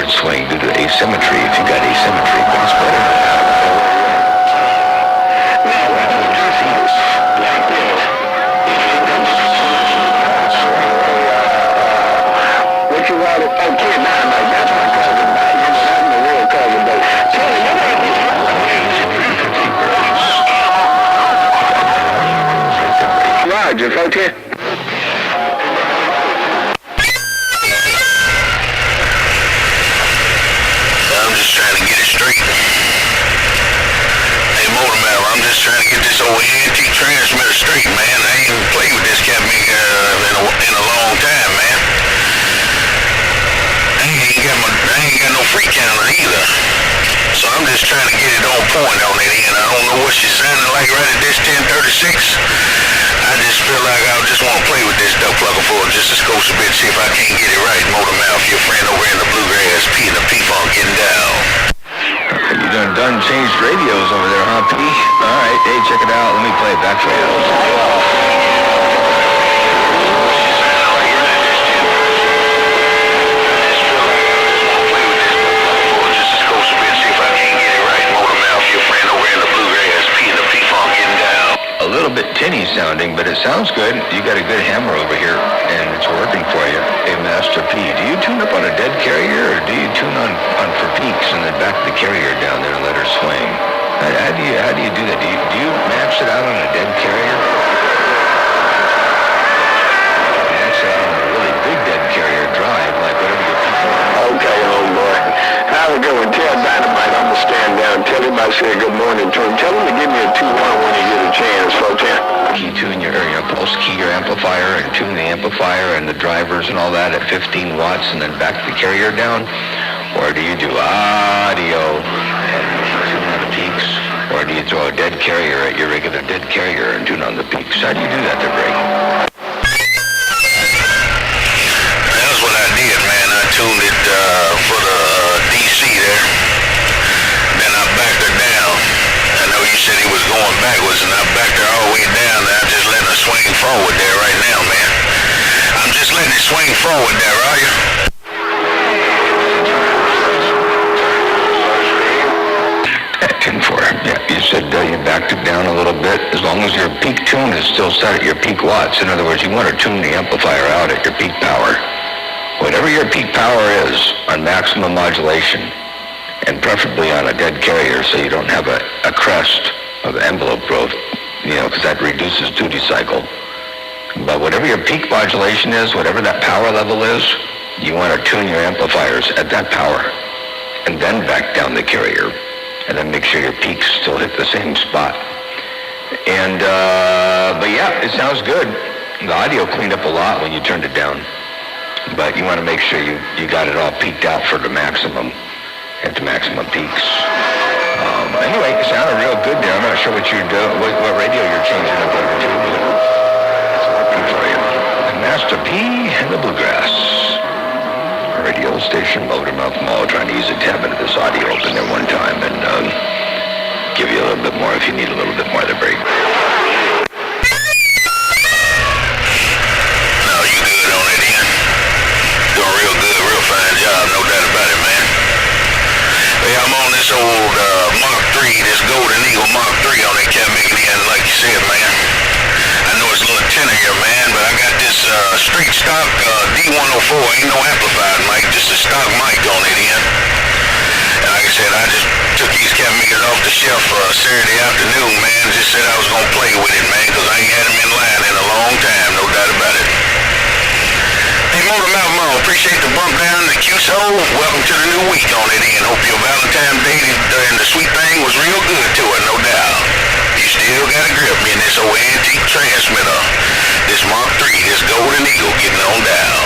leonard swing due to asymmetry if you got asymmetry, but it's better than that. What you want to, oh, kid, like, that's my cousin, but, you know, that's my real cousin, but, tell me, Roger, 14. I'm just trying to get it straight. Hey, Motor Mouth, I'm just trying to get this old antique transmitter straight, man. I ain't played with this cat maker in a long time, man. I ain't got no free counter either. So I'm just trying to get it on point on it, and I don't know what she's sounding like right at this 1036. I just feel like I just want to play with this duck plucker for just a skosh a bit, see if I can't get it right. Motor Mouth, your friend over in the bluegrass, P and the P-Funk getting down. You done changed radios over there, huh, P? All right, hey, check it out. Let me play it back for you. A little bit tinny sounding, but it sounds good. You got a good hammer over here, and it's working for you. Hey, Master P, do you tune up on a dead carrier, or do you tune on for peaks and then back the carrier down there and let her swing? How do you do that? Do you max it out on a dead carrier? Max it out on a really big dead carrier drive, like whatever you prefer. Okay, old boy. Have a good one. Tell Dynamite I'm going to stand down. Tell him I said good morning to him. Tell him to give me a 2-1 when he get a chance, folks. Key tune your pulse key your amplifier and tune the amplifier and the drivers and all that at 15 watts and then back the carrier down? Or do you do audio and tune on the peaks? Or do you throw a dead carrier at your regular dead carrier and tune on the peaks? How do you do that there, Greg? That's what I did, man. I tuned it for the DC there. Then I backed her down. I know you said he was going backwards, and I backed her all the way down. And I'm just letting her swing forward there right now, man. I'm just letting it swing forward there, are you? Tune for it. Yeah, you said you backed it down a little bit. As long as your peak tune is still set at your peak watts. In other words, you want to tune the amplifier out at your peak power. Whatever your peak power is on maximum modulation, and preferably on a dead carrier so you don't have a crest of envelope growth, because that reduces duty cycle. But whatever your peak modulation is, whatever that power level is, you want to tune your amplifiers at that power and then back down the carrier and then make sure your peaks still hit the same spot. And, but yeah, it sounds good. The audio cleaned up a lot when you turned it down. But you want to make sure you got it all peaked out for the maximum, at the maximum peaks. Anyway, it sounded real good there. I'm not sure what you're doing, what radio you're changing up over to, but it's working for you. And Master P and the Bluegrass radio station, Motormouth Mall, trying to use a tab into this audio open there one time and give you a little bit more if you need a little bit more of the break. No, you good on it, Ian. Doing real good, real fine job, no doubt about it, man. Hey, I'm on this old Mark III, this Golden Eagle Mark III on that cat making the end, like you said, man. I know it's a little tenor here, man, but I got this straight stock D104, ain't no amplified mic, just a stock mic on it, Ian. And like I said, I just took these cat makers off the shelf Saturday afternoon, man. Just said I was going to play with it, man, because I ain't had them in line in a long time, no doubt about it. Hey, Motormouth Mo, appreciate the bump down in the Q-Soul. Welcome to the new week on it, Ian. Hope your Valentine's Day and the sweet thing was real good to it, no doubt. You still got a grip me in this old antique transmitter. This Mark III, this Golden Eagle getting on down.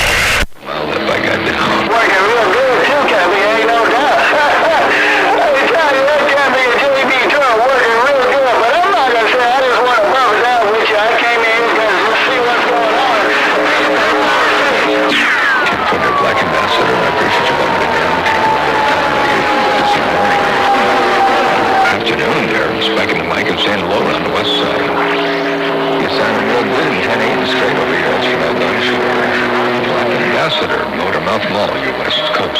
Well, if I got down. Working real good too, Cabby, ain't no doubt. Let me tell you, that Cabby and JB Tour working real good, but I'm not going to say I just want to bump it out with you. I came in because to see what's going on. For the Black Ambassador, I appreciate you bumping it down, taking a little time with you this morning. Afternoon there, spiking the mic and saying hello around the west side. You sounded real good in 10 a.m. straight over here. That's from El Gun Shore. Black Ambassador, Motormouth Mall, your west coast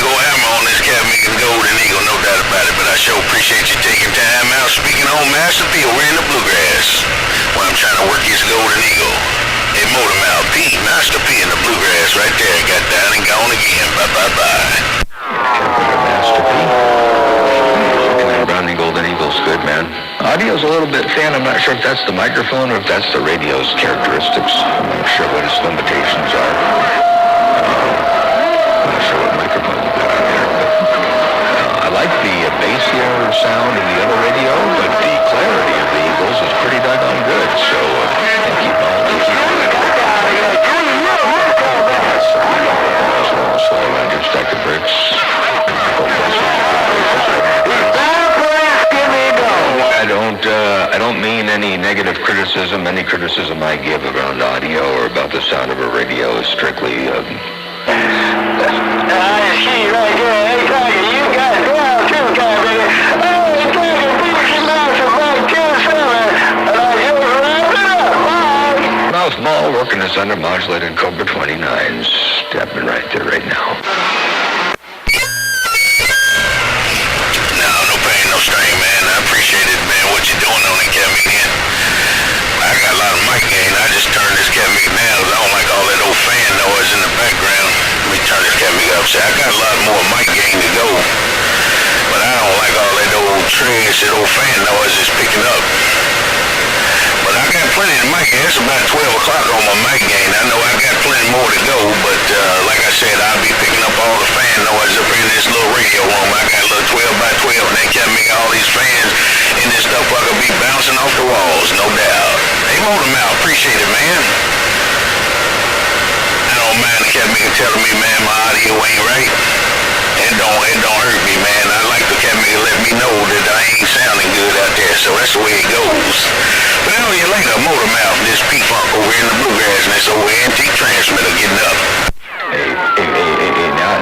go hammer on this cat making golden eagle, no doubt about it. But I sure appreciate you taking time out speaking on Master P over in the bluegrass while I'm trying to work his golden eagle. Hey, Motor Mouth P, Master P in the bluegrass right there. Got down and gone again. Bye. Master P. Browning Golden Eagle's good, man. Audio's a little bit thin. I'm not sure if that's the microphone or if that's the radio's characteristics. I'm not sure what its limitations are. I'm not sure what microphone you got on there, but I like the bassier sound in the other radio, but the clarity of the Eagles is pretty doggone good. So keep on. Slow around your stack of bricks. I don't mean any negative criticism. Any criticism I give around audio or about the sound of a radio is strictly I see right there. Hey, Tiger, you got down too, baby. Hey, Tiger, beat massive like 10-7. And I just wrap it up. Bye. Mouth Mall working this under modulated Cobra 29s. Stepping right there right now. No pain, no strain, man. I appreciate it, man, what you're doing on the cat meeting. I got a lot of mic gain. I just turned this cat meeting down because I don't like all that old fan noise in the background. Let me turn this cat meeting up. See, I got a lot more mic gain to go. But I don't like all that old trash, that old fan noise is picking up. But I got plenty of mic gain. It's about 12 o'clock on my mic gain. I know I got plenty more to go, but like I said, I'll be picking up all the fan noise up in this little radio room. I got a little 12 by 12, and they kept me all these fans in this stuff. I could be bouncing off the walls, no doubt. Hey, Motor Mouth, appreciate it, man. I don't mind the cat maker telling me, man, my audio ain't right. It don't hurt me, man. I like the cat maker let me know that I ain't sounding good out there, so that's the way it goes. But I'll you later, Motor Mouth, this P-Funk over in the bluegrass, and this old antique transmitter getting up. Hey,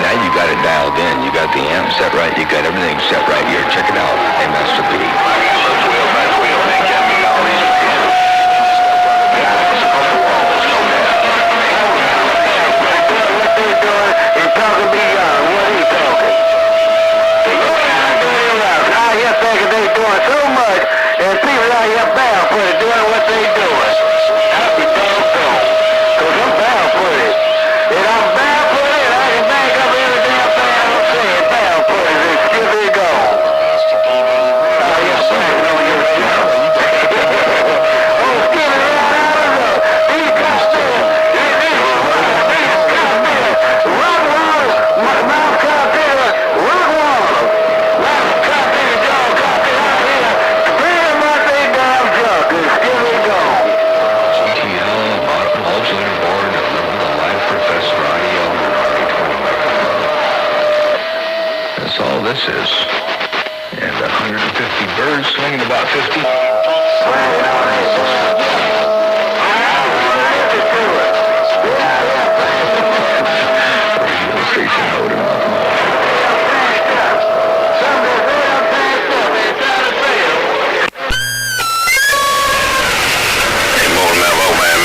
now you got it dialed in. You got the amp set right. You got everything set right here. Check it out. Hey, Master P. I got a little 12 by 12, they got me all these fans. He's talking beyond. What are you talking? Out here thinking they doing so much, and people out here barefooted doing what they doing. I'll be doggone. Because I'm barefooted. And I'm barefooted, and I can back up every damn thing I'm saying. Barefooted, and skip it go. Out here bragging on your show. Oh, skip it right out of the these costumes. Rock wall, mouth cocktail, rock wall. Mouth cocktail, jaw cocktail out here. Pretty much they damn junk, and skip it go. GTL, modulator board, the live Professor audio, that's all this is. And 150 birds swinging about 50. Radio station loaded up. Hey, Motor Mouth, old man,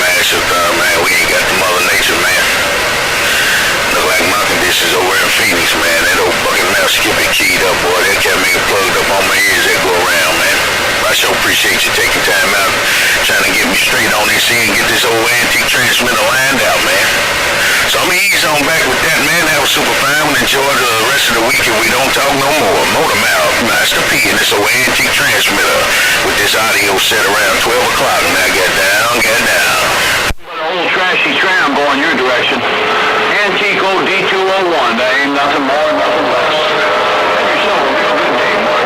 man, we ain't got the Mother Nature, man. Look like my conditions over in Phoenix, man. That old fucking mouth skippy keyed up, boy. That kept me plugged up on my ears that go around, man. I sure appreciate you taking time out, trying to get me straight on this here and get this old antique transmitter lined out, man. So I'm gonna ease on back with that, man. Have a super fine and enjoy the rest of the week if we don't talk no more. Motor Mouth, Master P, and this old antique transmitter with this audio set around 12 o'clock. Now get down. Old trashy tram going your direction. Antico D201. That ain't nothing more, nothing less. Have yourself a real good day, Mark.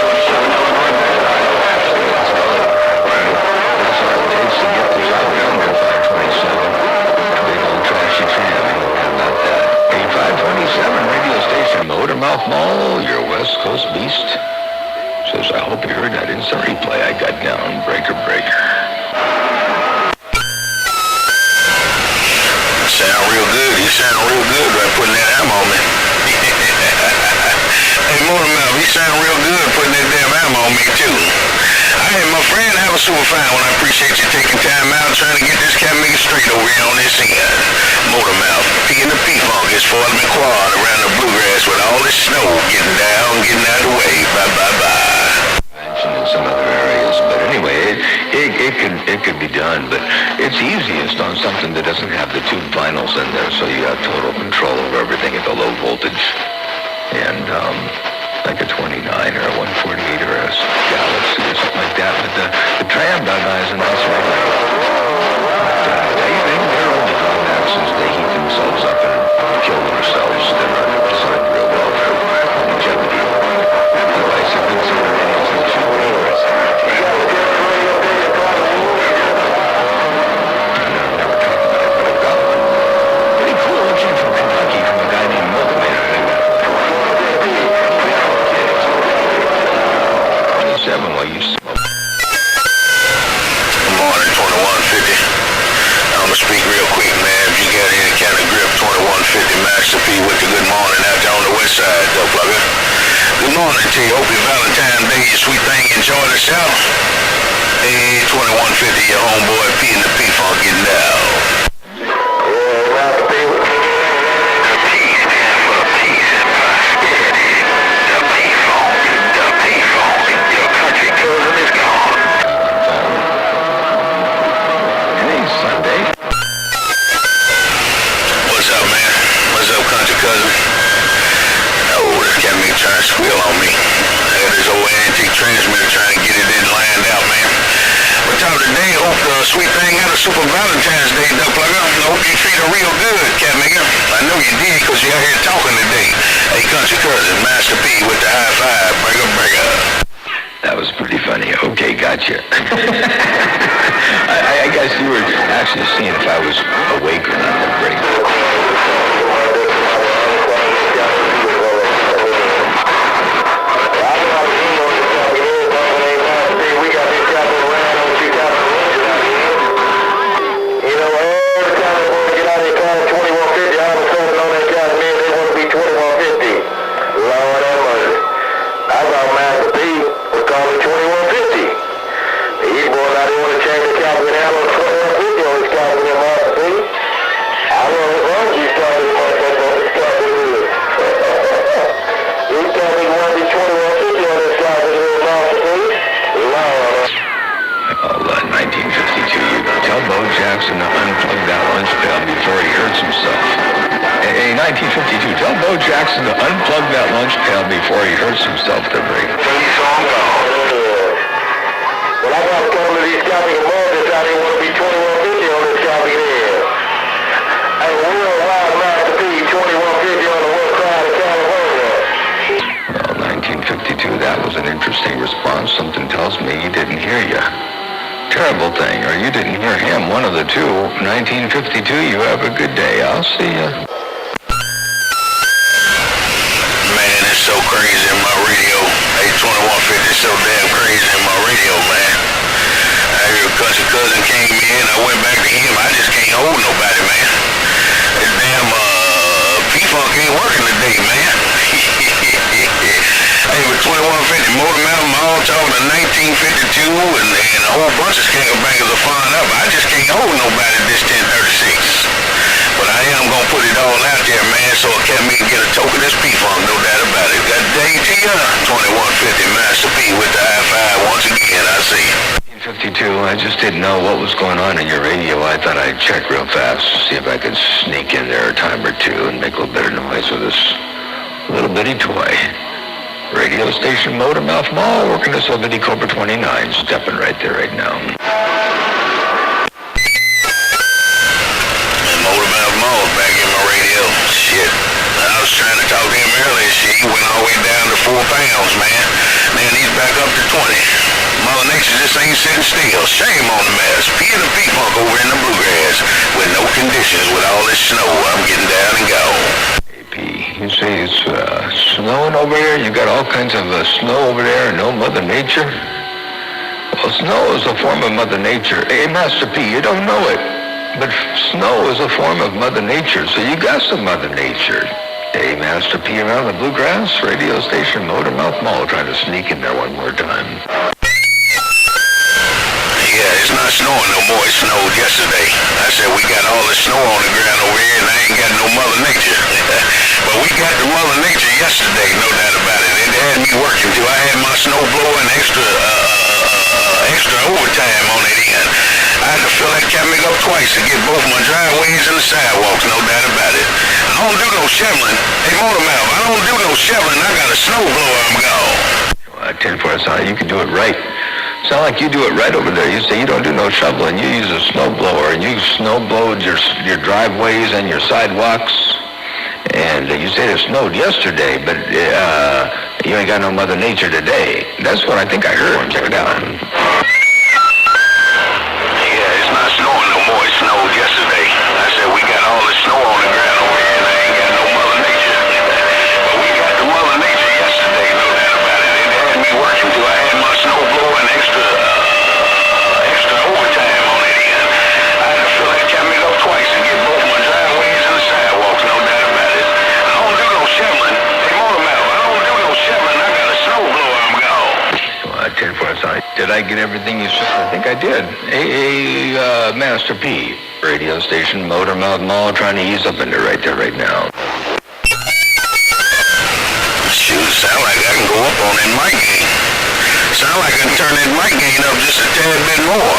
27 Illinois. That's all it takes to get this out yonder, 527. Big old trashy tram. How about that? Hey, 527 radio station, Motor Mouth Mall, your West Coast beast. Says, I hope you heard that instant replay I got down. Breaker. Sound real good. You sound real good by putting that ammo on me. Hey, Motor Mouth, you sound real good putting that damn ammo on me, too. Hey, my friend, have a super fine one. I appreciate you taking time out trying to get this cat maker straight over here on this end. Motor Mouth, P and the P-Funk it's Fordham and Quad around the bluegrass with all this snow getting down, getting out of the way. Bye. Mentioned in some other areas, but anyway, it could be done, but it's easiest on something that doesn't have the tube vinyls in there, so you have total control over everything at the low voltage. And like a 29 or a 148 or a Galaxy or something like that, but the tram guys and that's regular. They're old dog axes. They heat themselves up and kill themselves. They're not designed real well for longevity. Otherwise, if it's in the while you smoke. Good morning, 2150. I'ma speak real quick, man. If you got any kind of grip, 2150 Master P with the good morning out there on the west side, though, plugger. Good morning to you. Hope your Valentine's Day, your sweet thing, enjoy yourself. Hey, 2150, your homeboy P and the P-Funk getting down. Trying to squeal on me. I had this old antique transmitter trying to get it in lined out, man. But top of the day, hope the sweet thing had a super Valentine's Day, Duck Plugger. Hope you treat her real good, cat nigga. I know you did, because you're out here talking today. Hey, country cousin, Master P with the high five. Breaker. That was pretty funny. Okay, gotcha. I guess you were actually seeing if I was awake or not. Great. Jackson to unplug that lunch pail before he hurts himself. Hey, 1952, tell Bo Jackson to unplug that lunch pail before he hurts himself to break. Well, I got a couple of these copy mothers out here want to be 2150 on this copy there. Hey, worldwide Master P, 2150 on the west side of California. Well, 1952, that was an interesting response. Something tells me he didn't hear you. Terrible thing, or you didn't hear him, one of the two. 1952, you have a good day. I'll see you. Man, it's so crazy in my radio. Hey, 2150, so damn crazy in my radio, man. I hear a cousin came in, I went back to him. I just can't hold nobody, man. This damn P-Funk ain't working today, man. Hey, with 2150, Motor Mountain Mall talking to 1952 and a whole bunch of skankerbankers are firing up. I just can't hold nobody this 1036. But I am going to put it all out there, man, so I can get a token of this P-Funk, no doubt about it. Got day to you, 2150 Master P with the high five once again, I see you. 52, I just didn't know what was going on in your radio. I thought I'd check real fast, see if I could sneak in there a time or two and make a little bit of noise with this little bitty toy. Radio station Motormouth Mall, working this old bitty Cobra 29, stepping right there right now. And Motormouth Mall's back in my radio. Shit. I was trying to talk to him earlier. Shit, he went all the way down to 4 pounds, man. Man, he's back up to 20. Mother Nature just ain't sitting still. Shame on the mess. P and the P-Funk over in the bluegrass with no conditions with all this snow. I'm getting down and gone. You say it's snowing over there? You got all kinds of snow over there and no Mother Nature? Well, snow is a form of Mother Nature. Hey, Master P, you don't know it, but snow is a form of Mother Nature, so you got some Mother Nature. Hey, Master P around the bluegrass, radio station Motormouth Mall, trying to sneak in there one more time. Yeah, it's not snowing no more. It snowed yesterday. I said we got all the snow on the ground over here and I ain't got no Mother Nature. yesterday, no doubt about it. It had me working too. I had my snow blower and extra overtime on it in. I had to fill that cabin up twice to get both my driveways and the sidewalks, no doubt about it. I don't do no shoveling. Hey, Motormouth, I don't do no shoveling. I got a snow blower, I'm gone. Well, I tell you for it, sound you can do it right. Sound like you do it right over there. You say you don't do no shoveling. You use a snow blower, and you snow blowed your driveways and your sidewalks. And you said it snowed yesterday, but you ain't got no Mother Nature today. That's what I think I heard. Check it out. Yeah, it's not snowing no more. It snowed yesterday. I said we got all the snow on the ground over here, and I ain't got no Mother Nature. But we got the Mother Nature yesterday, no doubt about it. It had me working too. I had my snow blower and extra overtime on it in. I had to fill that cabin up twice to get both my driveways and the sidewalks, no doubt about it. I don't do no shoveling. Hey, Motormouth, I don't do no shoveling. I got a snow blower, I'm gone. Well, I tell you for it, son. Did I get everything you said? I think I did. Hey, Master P, radio station, Motormouth Mall, trying to ease up into right there right now. Shoot, sound like I can go up on that mic gain. Sound like I can turn that mic gain up just a tad bit more.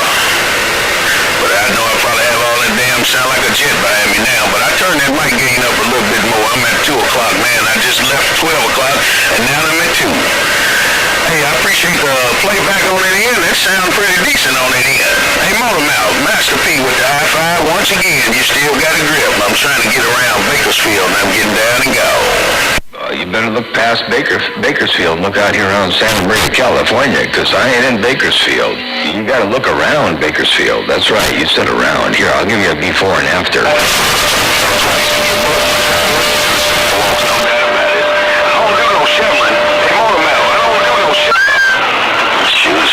But I know I probably have all that damn sound like a jet behind me now. But I turn that mic gain up a little bit more. I'm at 2 o'clock, man. I just left 12 o'clock, and now I'm at 2. Hey, I appreciate the playback on it in. That sounds pretty decent on it in. Hey, Motormouth, Master P with the high five. Once again, you still got a grip. I'm trying to get around Bakersfield, and I'm getting down and go. You better look past Bakersfield and look out here around Santa Maria, California, because I ain't in Bakersfield. You got to look around Bakersfield. That's right. You said around. Here, I'll give you a before and after.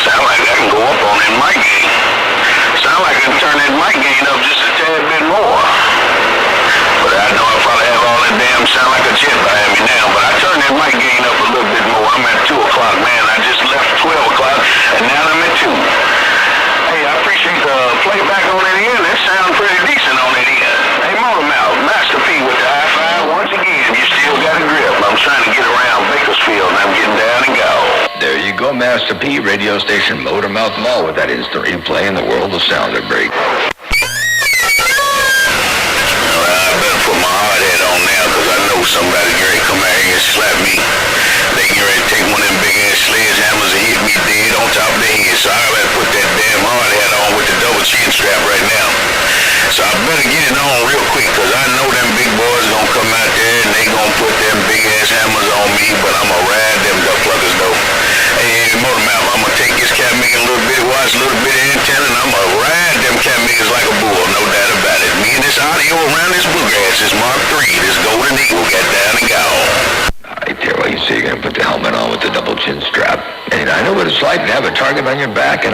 Sound like I can go up on that mic gain. Sound like I can turn that mic gain up just a tad bit more. But I know I probably have all that damn sound like a jet behind me now. But I turn that mic gain up a little bit more. I'm at 2 o'clock, man. I just left 12 o'clock, and now I'm at 2. Hey, I appreciate the playback on it in. That sounds pretty decent on it in. Hey, Motormouth, Master P with the high five. Once again, you still got a grip. I'm trying to get around Bakersfield, and I'm getting down and go. There you go, Master P, radio station Motormouth Mall with that instant replay in the world of sound of break. I better put my hard hat on now because I know somebody going to come out here and slap me. They get ready to take one of them big ass sledgehammers and hit me dead on top of the head. So I better put that damn hard hat on with the double chin strap right now. So I better get it on real quick because I know them big boys going to come out there and they going to put them big ass hammers on me, but I'm going to ride them duck pluckers though. Hey, Motormouth, I'm going to take this cat making a little bit of watch, a little bit of antenna, and I'm going to ride them cat makers like a bull, no doubt about it. Me and this audio around this bluegrass, this Mark III, this Golden Eagle got down and gone. I tell you what, you say you're going to put the helmet on with the double chin strap. And I know what it's like to have a target on your back, and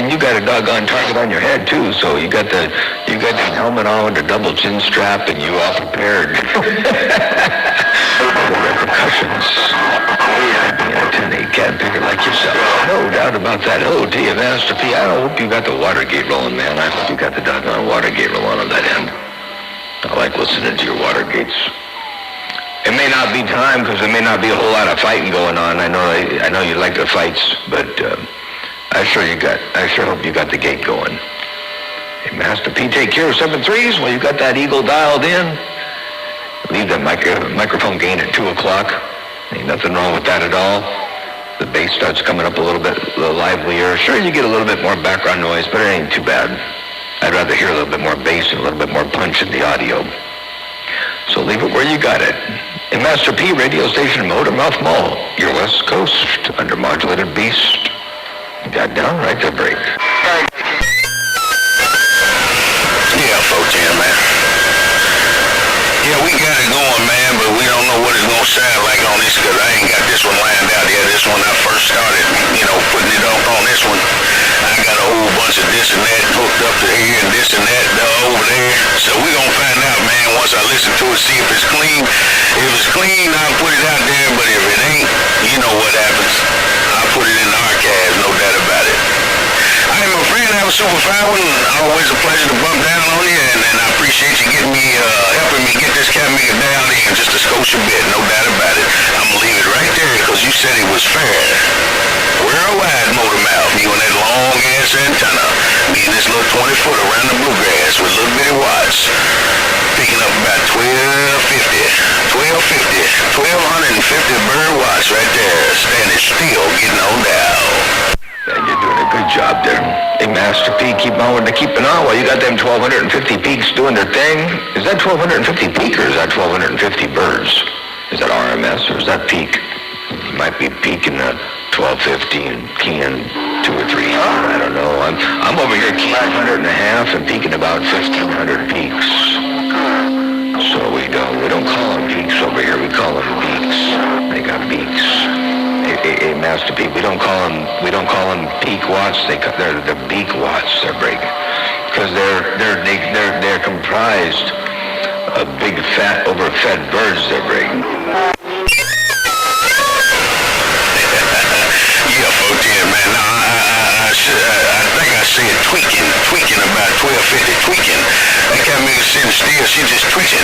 you got a doggone target on your head too, so you got the helmet on with the double chin strap, and you all prepared for the repercussions. You can't pick it like yourself. No doubt about that. Oh, to you, Master P, I hope you got the Watergate rolling, man. I hope you got the doggone Watergate rolling on that end. I like listening to your Watergates. It may not be time because there may not be a whole lot of fighting going on. I know you like the fights, but I sure hope you got the gate going. Hey, Master P, take care of 7-3s. Well, you got that eagle dialed in. Leave the microphone gain at 2 o'clock. Ain't nothing wrong with that at all. The bass starts coming up a little livelier. Sure, you get a little bit more background noise, but it ain't too bad. I'd rather hear a little bit more bass and a little bit more punch in the audio. So leave it where you got it. In Master P, radio station Motormouth Mall, your West Coast undermodulated beast. Got down right to break. Yeah, 410, man. Yeah, we got it going, man, but we don't know what it's going to sound like on this because I ain't got this one lined out yet. This one I first started, putting it up on this one. I got a whole bunch of this and that hooked up to here and this and that over there. So we going to find out, man, once I listen to it, see if it's clean. If it's clean, I'll put it out there, but if it ain't, you know what happens. I'll put it in the archives, no doubt about it. I am a friend, have a super fine one. Always a pleasure to bump down on you, and I appreciate you getting me, helping me get this cat maker down in just a skosh a bit, no doubt about it. I'm said it was fair. Worldwide motor mouth, you and that long ass antenna. Me and this little 20-foot around the bluegrass with little bitty watts. Picking up about 1250 bird watts right there, standing still, getting on down. And you're doing a good job there. Hey, Master P, keep on keeping on while you got them 1,250 peaks doing their thing. Is that 1,250 peak or is that 1,250 birds? Is that RMS or is that peak? You might be peaking at 1,250 and keying 2 or 300. I don't know. I'm over here keying 100 and a half and peaking about 1,500 peaks. So we don't call them peaks over here. We call them beaks. They got beaks. Hey, Master P, we don't call them peak watts. They're beak watts. They're breaking because they're comprised of big fat overfed birds. They're breaking. Yeah, 410, man. No, I think I said tweaking about 1250, tweaking. That got me sitting still. She just twitching.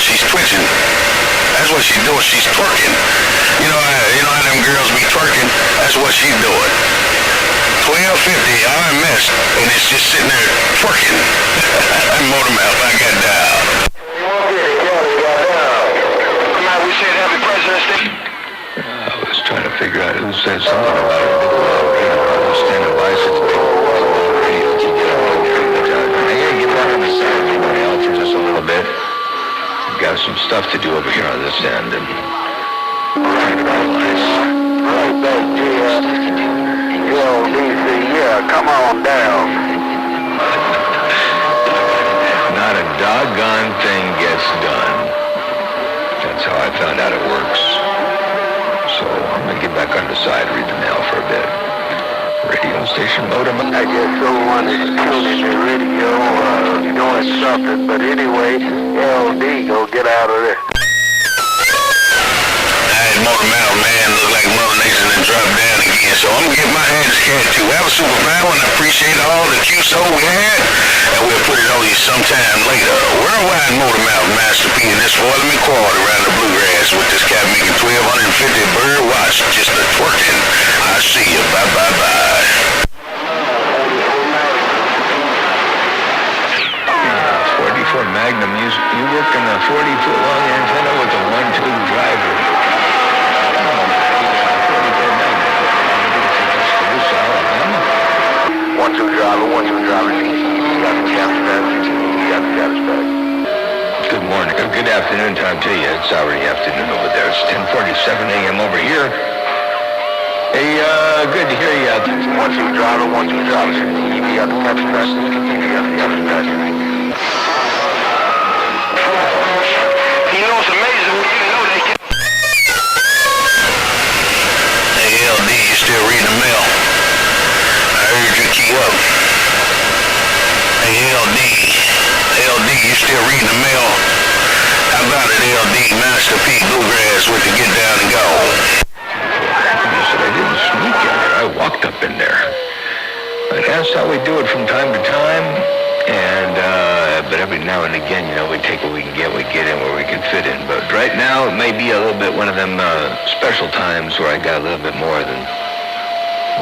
She's twitching. That's what she's doing. She's twerking. You know how them girls be twerking? That's what she's doing. 1250 RMS, and it's just sitting there twerking. Motor mouth, I got down. We said happy President's Day. I was trying to figure out who said something about it. I was standing by since the radio. Keep get back on the side. Anybody else for just a little bit? Got some stuff to do over here on this end, and trying to realize. Right back, DC, yeah, come on down. Not a doggone thing gets done. That's how I found out it works. So I'm gonna get back on the side, read the mail for a bit. Radio station modem. I guess someone is tuning the radio, doing something, but anyway, LD, go get out of there. That motor mouth, man, look like Mother Nature and drop down again. So I'm gonna get my hands cat too. Have a super power and appreciate all the QSO we had, and we'll put it on you sometime later. Worldwide motor mouth, Master P, and this spoiling me quad around the bluegrass with this cat making 1,250 bird watch, just a twerking. I see you. Bye. 44 Magnum, you work in a 40-foot long antenna with a 1-tube driver. One-two driver, you got the capture back. Good morning, good afternoon time to you. It's already afternoon over there. It's 10:47 a.m. over here. Hey, good to hear you out there. One-two driver, you got the capture back. You know it's amazing when you know they can. Hey, LD, you still reading the mail? I heard you key up. Hey, LD, you still reading the mail? How about it, LD, Master P, Bluegrass with the get down and go? I said I didn't sneak in there. I walked up in there. But that's how we do it from time to time. And, but every now and again, we take what we can get, we get in where we can fit in. But right now, it may be a little bit one of them special times where I got a little bit more than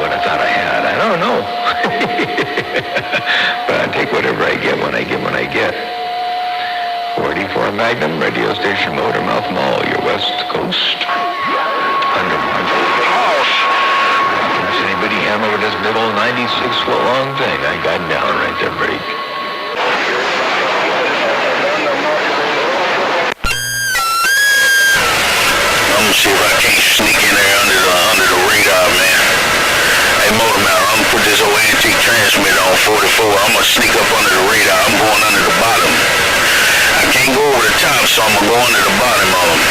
what I thought I had. I don't know. But I take whatever I get when I get. 44 Magnum, radio station Motor Mouth Mall, your West Coast. Under That's anybody hammer with this big old 96-foot long thing. I got down right there, break. I'm gonna see if I can't sneak in there under the radar, man. Hey, Motor Mouth, I'm gonna put this old antique transmitter on 44. I'm gonna sneak up under the radar. I'm going under the bottom. I can't go over the top, so I'm gonna go under the bottom of them.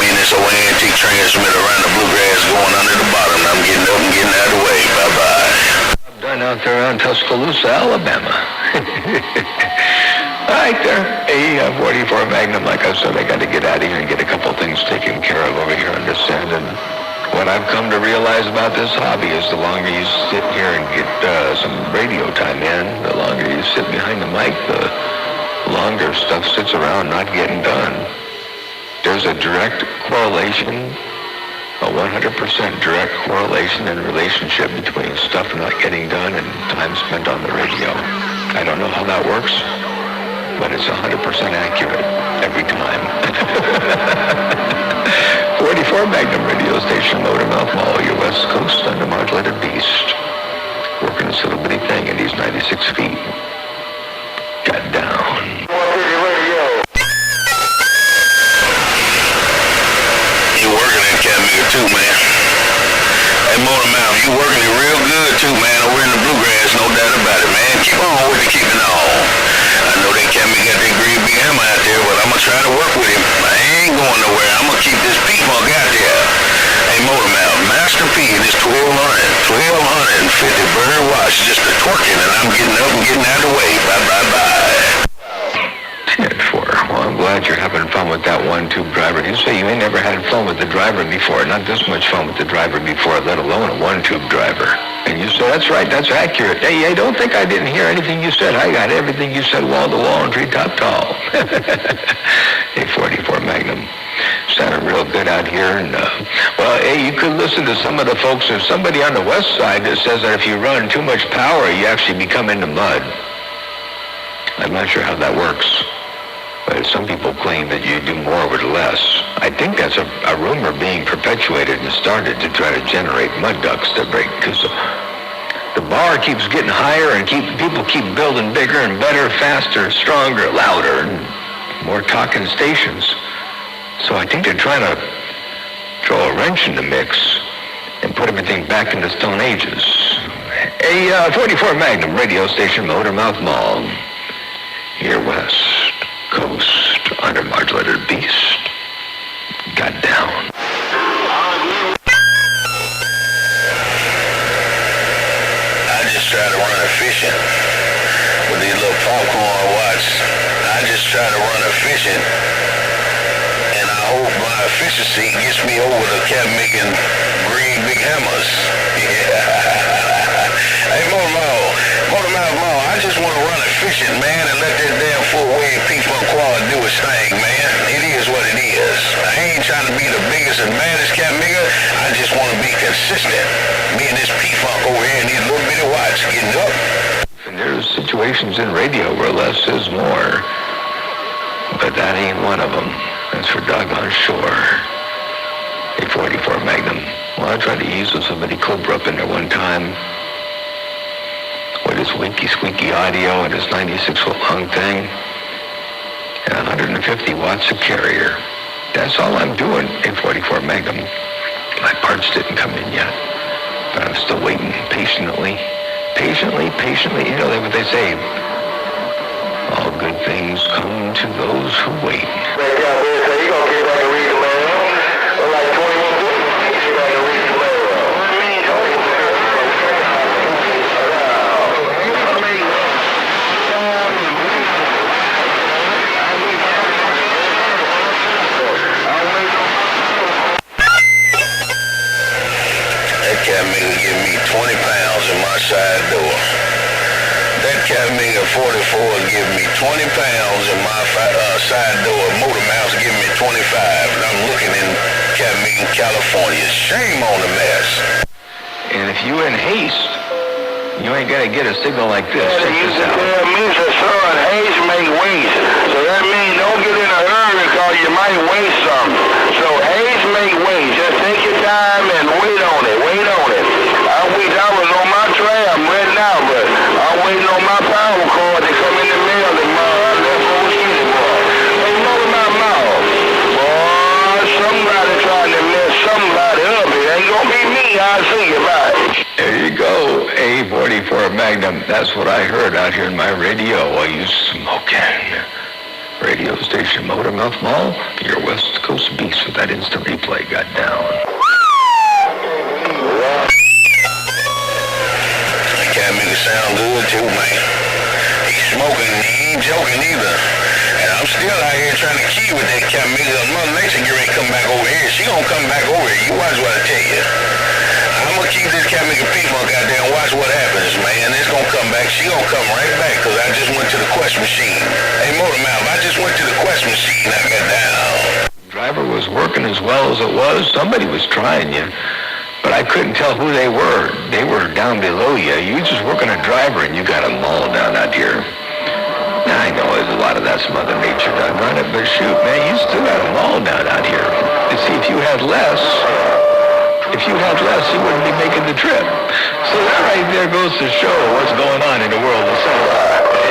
Me and this old antique transmitter around the bluegrass going under the bottom. I'm getting up and getting out of the way. Bye-bye. I'm done out there on Tuscaloosa, Alabama. Right there. Hey, 44 Magnum, like I said, I got to get out of here and get a couple things taken care of over here on this end. And what I've come to realize about this hobby is the longer you sit here and get some radio time in, the longer you sit behind the mic, the longer stuff sits around not getting done. There's a direct correlation, a 100% direct correlation and relationship between stuff not getting done and time spent on the radio. I don't know how that works, but it's 100% accurate every time. 44 Magnum radio station, Motormouth Mall, your West Coast undermodulated beast. Working this little bitty thing at these 96 feet. Got down. You working in Chattanooga too, man. Hey, Motormouth, you working it real good too, man, over in the bluegrass, no doubt about it, man. Keep on with it, keeping on. I know they can't got that green big hammer out there, but I'm going to try to work with him. I ain't going nowhere. I'm going to keep this P-Funk out there. Hey, Motormouth, Master P and his 1250 bird watch, just a twerking, and I'm getting up and getting out of the way. Bye. 10-4. Well, I'm glad you're having fun with that one-tube driver. You say you ain't never had fun with the driver before. Not this much fun with the driver before, let alone a one-tube driver. And you say, that's right, that's accurate. Hey, I don't think I didn't hear anything you said. I got everything you said wall-to-wall and treetop tall. Hey, 44 Magnum. Sounded real good out here. And, well, hey, you could listen to some of the folks. There's somebody on the west side that says that if you run too much power, you actually become into mud. I'm not sure how that works. But some people claim that you do more with less. I think that's a rumor being perpetuated and started to try to generate mud ducks to break, because the bar keeps getting higher and people keep building bigger and better, faster, stronger, louder, and more talking stations. So I think they're trying to throw a wrench in the mix and put everything back in the Stone Ages. A 44 Magnum radio station, Motormouth Mall, here west coast, undermodulated beast, got down. I just try to run efficient with these little popcorn watch. I just try to run efficient, and I hope my efficiency gets me over the cat making green big hammers. Yeah. Hey, Motormouth Mall, I just want to run efficient, man, and let that damn four-way P-Funk quad do its thing, man. It is what it is. I ain't trying to be the biggest and baddest cat nigga. I just want to be consistent. Me and this P-Funk over here and these little bitty watch getting up. And there's situations in radio where less is more, but that ain't one of them. That's for doggone sure. A 44 Magnum. Well, I tried to use somebody Cobra up in there one time with his winky squeaky audio and his 96-foot long thing and 150 watts of carrier. That's all I'm doing in 44 Magnum. My parts didn't come in yet, but I'm still waiting patiently. You know what they say. All good things come to those who wait. Cat nigga give me 20 pounds in my side door. That cat nigga 44 give me 20 pounds in my side door. Motormouth's give me 25. And I'm looking in cat nigga California. Shame on the mess. And if you in haste, you ain't got to get a signal like this. Check this out. Tell me that son, haste make waste. So that means don't get in a hurry because you might waste something. So haste make waste. Just take your time and wait on it. I was on my tray. I'm ready now, but I'm waiting on my power cord to come in the mail tomorrow. That's what we need, boy. Hey, Motormouth Mall. Boy, somebody trying to mess somebody up. It ain't gonna be me. I'll see you. Bye. There you go, A44 Magnum. That's what I heard out here in my radio while you smoking. Radio station Motormouth Mall, your West Coast beast with that instant replay got down. Cat nigga sound good too, man. He's smoking, he ain't joking either. And I'm still out here trying to key with that cat nigga. Mother Mexican ain't come back over here. She gonna come back over here. You watch what I tell you. I'm gonna keep this cat nigga P-Funk out there and watch what happens, man. It's gonna come back. She gonna come right back because I just went to the quest machine. Hey, Motormouth, I just went to the quest machine. I got down. Driver was working as well as it was, somebody was trying you. But I couldn't tell who they were. They were down below you. You just working a driver and you got them all down out here. Now I know there's a lot of that's Mother Nature done on it, but shoot, man, you still got them all down out here. You see, if you had less, you wouldn't be making the trip. So that right there goes to show what's going on in the world of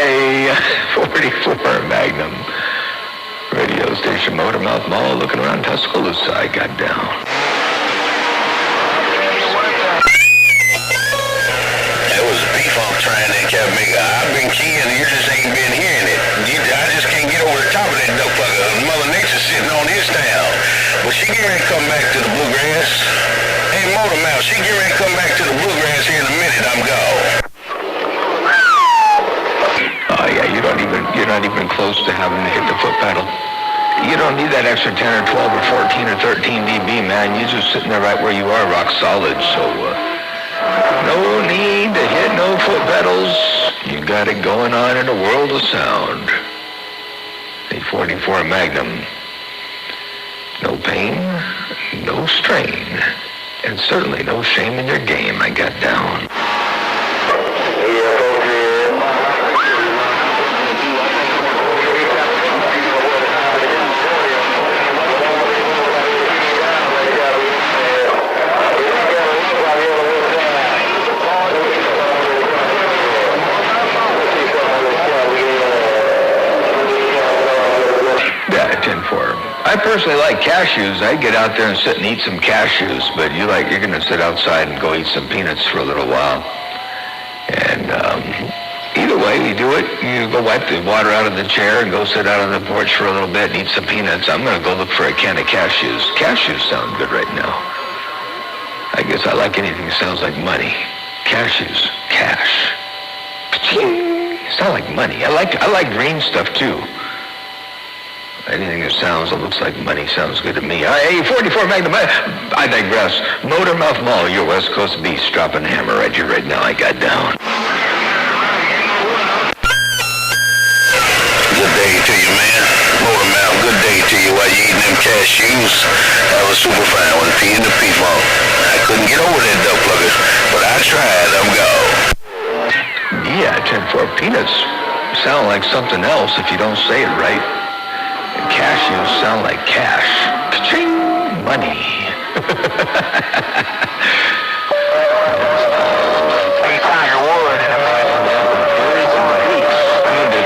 a 44 Magnum radio station, Motormouth Mall, looking around Tuscaloosa. I got down. That was P-Funk trying that Capmaker. I've been keying, you just ain't been hearing it. I just can't get over the top of that duck fucker. Mother Nature sitting on his tail. But she getting ready to come back to the bluegrass. Hey, Motormouth, she getting ready to come back to the bluegrass here in a minute. I'm gone. Oh yeah, you're not even close to having to hit the foot pedal. You don't need that extra 10 or 12 or 14 or 13 dB, man. You're just sitting there right where you are, rock solid. So no need to hit no foot pedals. You got it going on in a world of sound. A 44 Magnum. No pain, no strain, and certainly no shame in your game. I got down. I personally like cashews. I'd get out there and sit and eat some cashews, but you're going to sit outside and go eat some peanuts for a little while. And either way you do it, you go wipe the water out of the chair and go sit out on the porch for a little bit and eat some peanuts. I'm going to go look for a can of cashews. Cashews sound good right now. I guess I like anything that sounds like money. Cashews. Cash. Sound like money. I like green stuff too. Anything that sounds or looks like money sounds good to me. Hey, 44 Magnum, I digress. Motormouth Mall, your West Coast beast, dropping hammer right here, right now. I got down. Good day to you, man. Motormouth, good day to you while you eating them cashews. That was super fine when P in the P-Funk. I couldn't get over that duck plucker, but I tried. I'm gone. Yeah, 10-4 peanuts sound like something else if you don't say it right. Cashews sound like cash. Ka-ching! Money.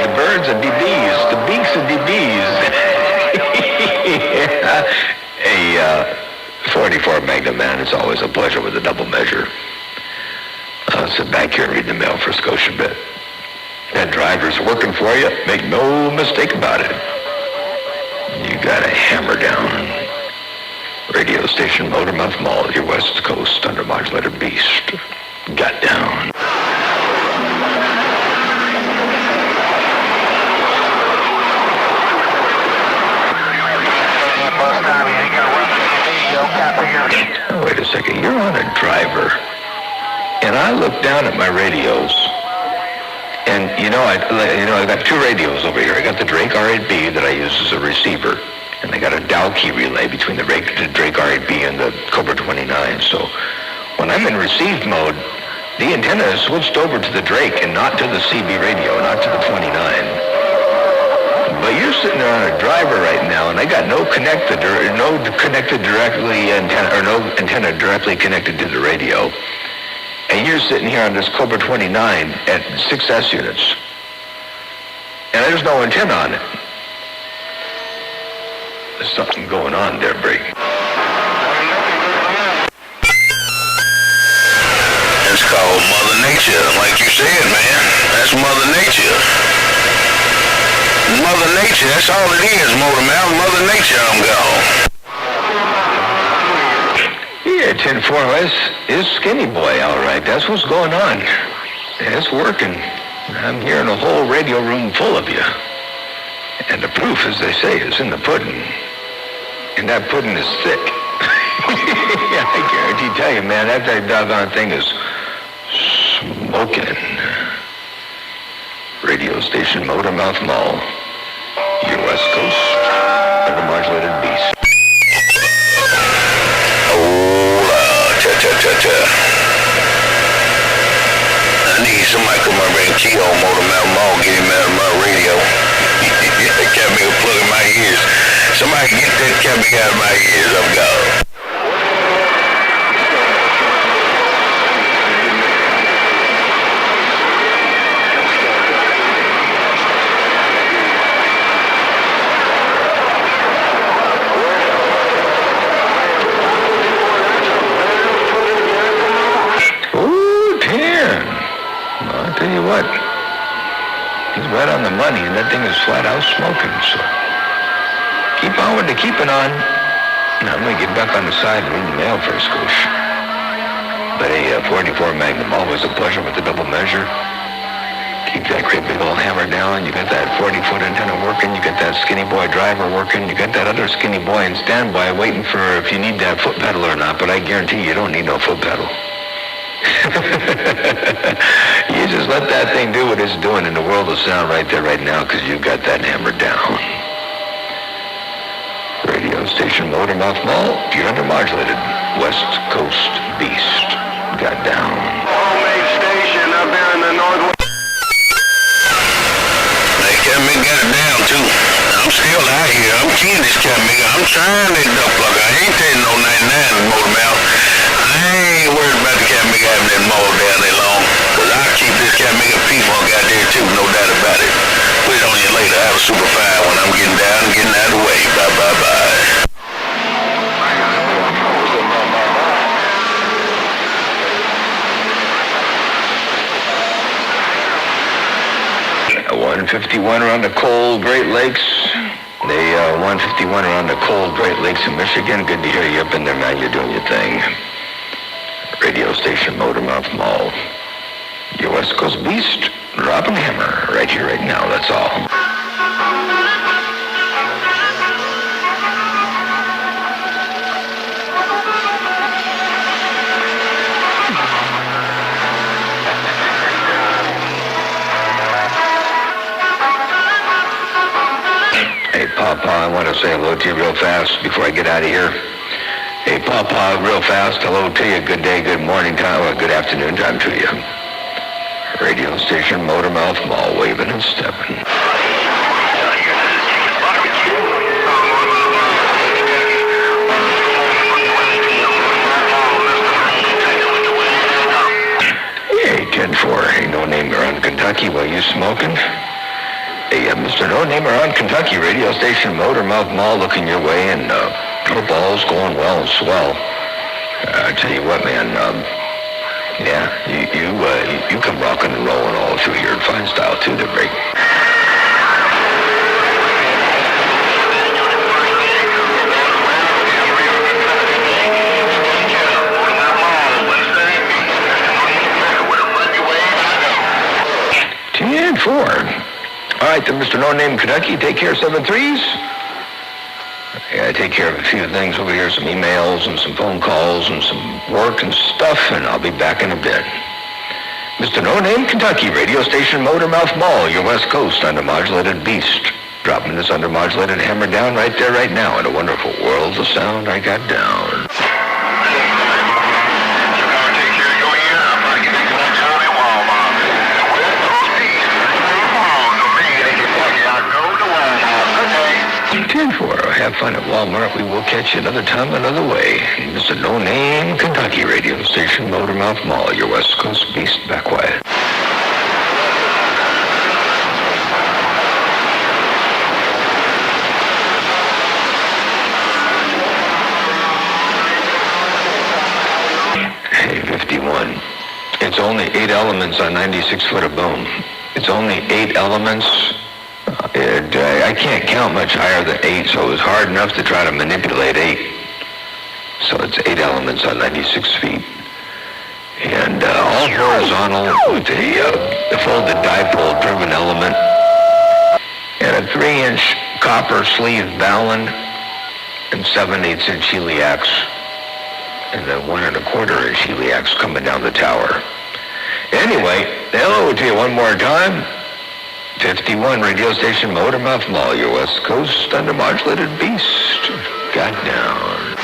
The birds are DBs. The beaks are DBs. Hey, 44 Magnum, man, it's always a pleasure with a double measure. I'll sit back here and read the mail for Scotia bit. That driver's working for you. Make no mistake about it. You got a hammer down. Radio station Motormouth Mall, your West Coast under modulator beast. Got down. Oh, wait a second, you're on a driver. And I look down at my radios. And I got two radios over here. I got the Drake R8B that I use as a receiver, and I got a Dow key relay between the Drake R8B and the Cobra 29. So when I'm in receive mode, the antenna is switched over to the Drake and not to the CB radio, not to the 29. But you're sitting there on a driver right now, and I got no antenna directly connected to the radio. And you're sitting here on this Cobra 29 at 6S units. And there's no antenna on it. There's something going on there, Bree. It's called Mother Nature. Like you said, man. That's Mother Nature. Mother Nature, that's all it is, Motormouth. Mother Nature, I'm gone. Yeah, 10-4 is Skinny Boy, all right. That's what's going on. It's working. I'm hearing a whole radio room full of you. And the proof, as they say, is in the pudding. And that pudding is thick. Yeah, I tell you, man, that doggone thing is smoking. Radio station Motormouth Mall, your West Coast, under modulated beast. I need somebody come over and key on Motor Mountain Mall, get him out of my radio. That cat me a plug in my ears. Somebody get that cat me out of my ears, I'm gone. I'll tell you what, he's right on the money, and that thing is flat out smoking, so keep on with the keeping on. Now, I'm going to get back on the side and read the mail for a scoosh. But a 44 Magnum, always a pleasure with the double measure. Keep that great big old hammer down. You got that 40-foot antenna working. You got that skinny boy driver working. You got that other skinny boy in standby waiting for if you need that foot pedal or not, but I guarantee you don't need no foot pedal. You just let that thing do what it's doing in the world of sound right there, right now, because you got that hammered down. Radio station Motormouth Mall, you're undermodulated. West Coast Beast. Got down. Homemade station up there in the northwest. Hey, Cat Mick got it down, too. I'm still out here. I'm keying this Cat Mick. I'm trying that duck plug. I ain't taking no 99 Motormouth. I ain't worried about the Cat Mick having that mall down there long, because I'll keep this Cat Mick a P-Funk out there, too, no doubt about it. Put it on you later. Have a super fine when I'm getting down and getting out of the way. Bye-bye-bye. 151 around the cold Great Lakes. They 151 around the cold Great Lakes in Michigan. Good to hear you up in there, man. You're doing your thing. Radio station Motormouth Mall. Your West Coast Beast, dropping hammer right here, right now. That's all. Hey, Papa, I want to say hello to you real fast before I get out of here. Hey, Papa, real fast, hello to you. Good day, good morning time, or good afternoon time to you. Radio station Motormouth Mall, waving and stepping. Hey, 10-4, hey, no name around Kentucky while you smoking? Hey, Mr. No Name around Kentucky, radio station Motormouth Mall looking your way, and football's going well and swell. I tell you what, man, yeah, you come rocking and rolling all through here in fine style too, to break. And 4. All right, then, Mr. No Name Kentucky, take care of 7-3s. Yeah, I take care of a few things over here, some emails and some phone calls and some work and stuff, and I'll be back in a bit. Mr. No Name Kentucky, radio station Motormouth Mall, your West Coast undermodulated beast. Dropping this undermodulated hammer down right there, right now, in a wonderful world of sound I got down. Have fun at Walmart. We will catch you another time, another way. Mr. No Name Kentucky, radio station Motormouth Mall, your West Coast Beast, back quiet. Hey, 51. It's only 8 elements on 96 foot of boom. It's only 8 elements. I can't count much higher than 8, so it was hard enough to try to manipulate 8. So it's 8 elements on 96 feet. And all horizontal with a folded dipole driven element. And a 3-inch copper sleeve ballon and 7/8 inch heliacs. And then 1 1/4 inch heliacs coming down the tower. Anyway, hello to you one more time. 51 radio station Motormouth Mall, your West Coast undermodulated beast. Got down.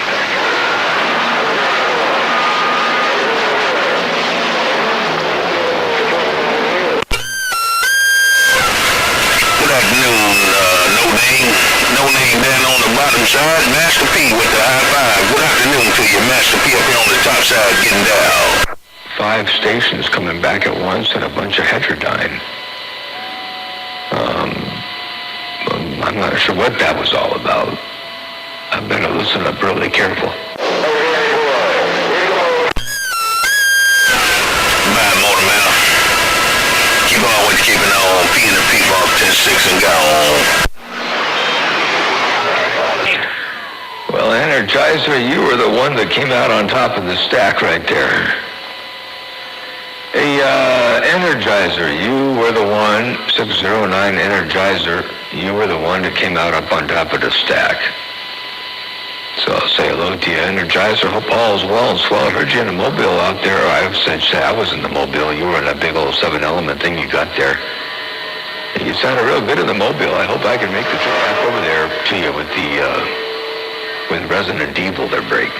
side, Master P with the high five. Good afternoon to you, Master P up here on the top side getting down. 5 stations coming back at once and a bunch of heterodyne. I'm not sure what that was all about. I better listen up really careful. Bye, Motorman. Keep on with keeping on. P and the P from 10-6 and go on. Well, Energizer, you were the one that came out on top of the stack right there. Hey, Energizer, you were the one, 609 Energizer, you were the one that came out up on top of the stack. So I'll say hello to you, Energizer. Hope all is well and swell. I heard you in the mobile out there. I said I was in the mobile. You were in that big old 7-element thing you got there. You sounded real good in the mobile. I hope I can make the trip back over there to you with the with Resident Evil, their break.